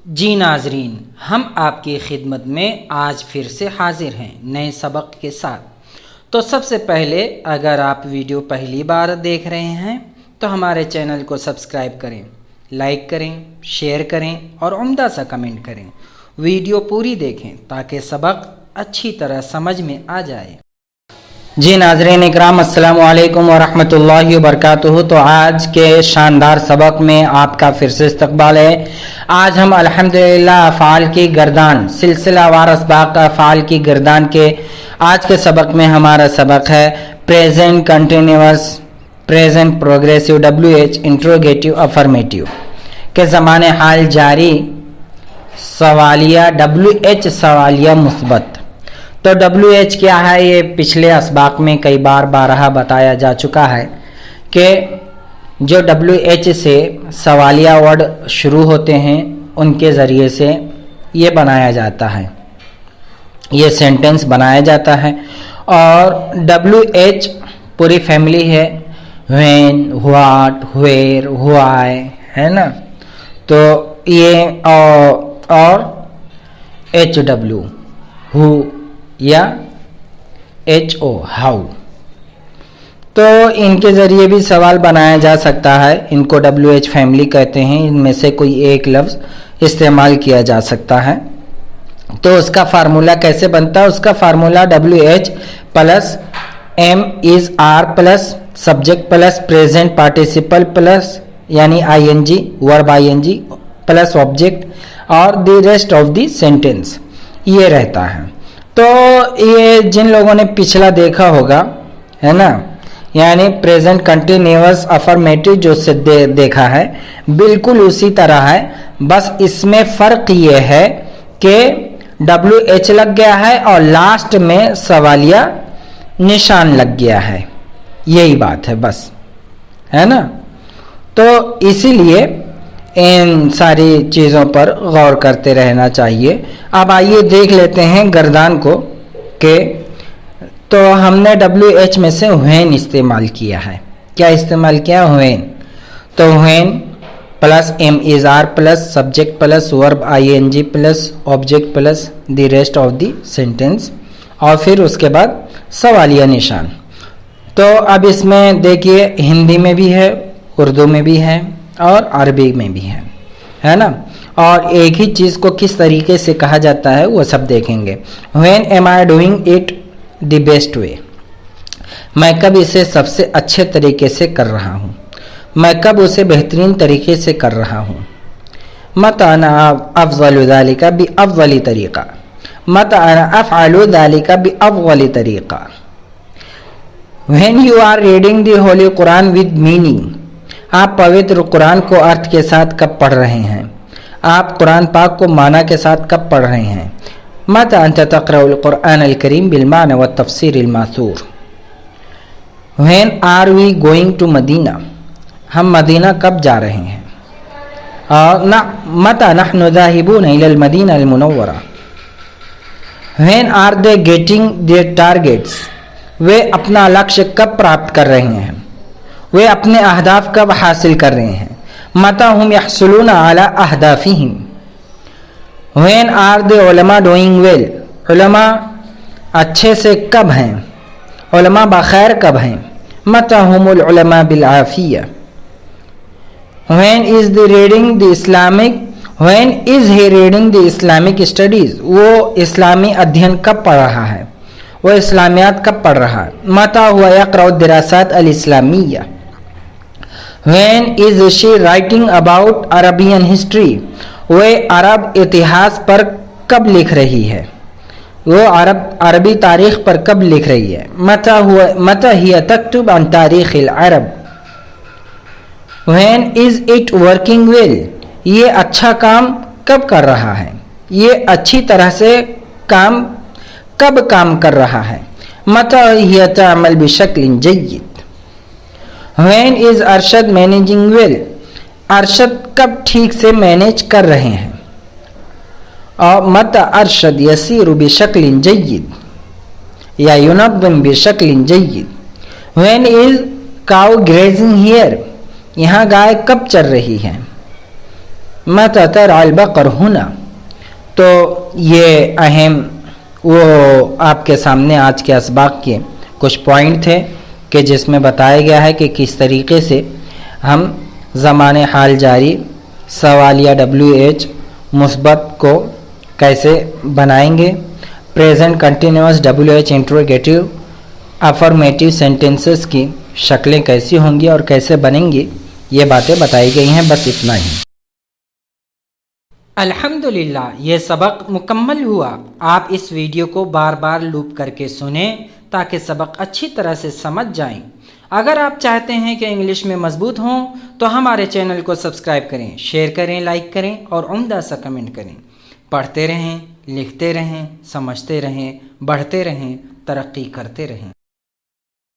जी नाजरीन, हम आपकी खिदमत में आज फिर से हाजिर हैं नए सबक के साथ। तो सबसे पहले अगर आप वीडियो पहली बार देख रहे हैं तो हमारे चैनल को सब्सक्राइब करें, लाइक करें, शेयर करें और उम्दा सा कमेंट करें। वीडियो पूरी देखें ताकि सबक अच्छी तरह समझ में आ जाए। जी नाज़रीन इकराम, अस्सलामु अलैकुम वरहमतुल्लाहि वबरकातुहू। तो आज के शानदार सबक में आपका फिर से इस्तकबाल है। आज हम अल्हम्दुलिल्लाह अफ़आल की गर्दान, सिलसिलावार असबाक़ अफ़आल की गर्दान के आज के सबक में हमारा सबक है present continuous, present progressive, WH interrogative affirmative के ज़माने हाल जारी सवालिया, WH सवालिया मुस्बत। तो WH क्या है, ये पिछले असबाक में कई बारहा बताया जा चुका है कि जो WH से सवालिया वर्ड शुरू होते हैं उनके ज़रिए से ये बनाया जाता है, ये सेंटेंस बनाया जाता है। और WH पूरी फैमिली है, व्हेन, व्हाट, वेयर, व्हाई, है ना। तो ये और HW हु या HO हाउ, तो इनके ज़रिए भी सवाल बनाया जा सकता है। इनको WH फैमिली कहते हैं। इनमें से कोई एक लफ्ज़ इस्तेमाल किया जा सकता है। तो उसका फार्मूला कैसे बनता है? उसका formula WH plus M is R plus subject plus present participle plus यानी ING verb ING plus object और the rest of the sentence, ये रहता है। तो ये जिन लोगों ने पिछला देखा होगा, है ना, यानी प्रेजेंट कंटिन्यूअस अफर्मेटिव जो से देखा है, बिल्कुल उसी तरह है। बस इसमें फ़र्क ये है कि WH लग गया है और लास्ट में सवालिया निशान लग गया है, यही बात है बस, है ना। तो इसीलिए इन सारी चीज़ों पर गौर करते रहना चाहिए। अब आइए देख लेते हैं गर्दान को कि तो हमने WH में से व्हेन इस्तेमाल किया है। क्या इस्तेमाल किया? व्हेन। तो when plus M is R plus subject plus verb ING plus object plus the rest of the sentence और फिर उसके बाद सवालिया निशान। तो अब इसमें देखिए, हिंदी में भी है, उर्दू में भी है और अरबी में भी है ना। और एक ही चीज़ को किस तरीके से कहा जाता है वो सब देखेंगे। When am I doing it the best way? मैं कब इसे सबसे अच्छे तरीके से कर रहा हूँ, मैं कब उसे बेहतरीन तरीके से कर रहा हूँ। मत अना अफ़ज़लु ज़ालिका बि अफ़ज़ली तरीक़ा, मत अना अफ़अलु ज़ालिका बि अफ़ज़ली तरीक़ा। When you are reading the Holy Quran with meaning, आप पवित्र कुरान को अर्थ के साथ कब पढ़ रहे हैं, आप कुरान पाक को माना के साथ कब पढ़ रहे हैं। मता अंत तक़रउल कुरान अल करीम बिल माना व तफ़सीर अल मासूर। When are we going to Medina, हम मदीना कब जा रहे हैं। और मता नहनु ज़ाहिबून इलल मदीना अल मुनव्वरा। When are they getting their targets, वे अपना लक्ष्य कब प्राप्त कर रहे हैं, वे अपने अहदाफ कब हासिल कर रहे हैं। मता हुम यहसुलून अला अहदाफिहिम। व्हेन आर द उलमा डूइंग वेल, उलमा अच्छे से कब हैं, उलमा बखैर कब हैं। मता हुमुल उलमा बिल आफिया। When is the reading the Islamic, when is he reading the Islamic studies, वो इस्लामी अध्ययन कब पढ़ रहा है, वो इस्लामियात कब पढ़ रहा है। मता हुआ यक़रअ दिरासात अल Islamia. When is she writing about Arabian history? वे अरब इतिहास पर कब लिख रही है, वो अरबी तारीख पर कब लिख रही है। मता हिया तक्तुब अन तारीख अल अरब। When is it working well? ये अच्छा काम कब कर रहा है, ये अच्छी तरह से काम कब काम कर रहा है। मता हिया तअमल बिशक्लिन जय्यिद। When is Arshad managing well, Arshad कब ठीक से मैनेज कर रहे हैं। और मत अरशद यसीरु बिशक्लिन जय्यिद या युनब्बिम बिशक्लिन जय्यिद। When is cow grazing here, यहाँ गाय कब चर रही है। मततर अलबकर हुना। तो ये अहम वो आपके सामने आज के असबाक के कुछ पॉइंट थे कि जिसमें बताया गया है कि किस तरीके से हम ज़माने हाल जारी सवालिया WH मुस्बत को कैसे बनाएंगे, present continuous WH interrogative affirmative sentences की शक्लें कैसी होंगी और कैसे बनेंगी, ये बातें बताई गई हैं। बस इतना ही। अल्हम्दुलिल्लाह ये सबक मुकम्मल हुआ। आप इस वीडियो को बार बार लूप करके सुने ताकि सबक अच्छी तरह से समझ जाएं। अगर आप चाहते हैं कि इंग्लिश में मजबूत हों तो हमारे चैनल को सब्सक्राइब करें, शेयर करें, लाइक करें और उम्दा सा कमेंट करें। पढ़ते रहें, लिखते रहें, समझते रहें, बढ़ते रहें, तरक्की करते रहें।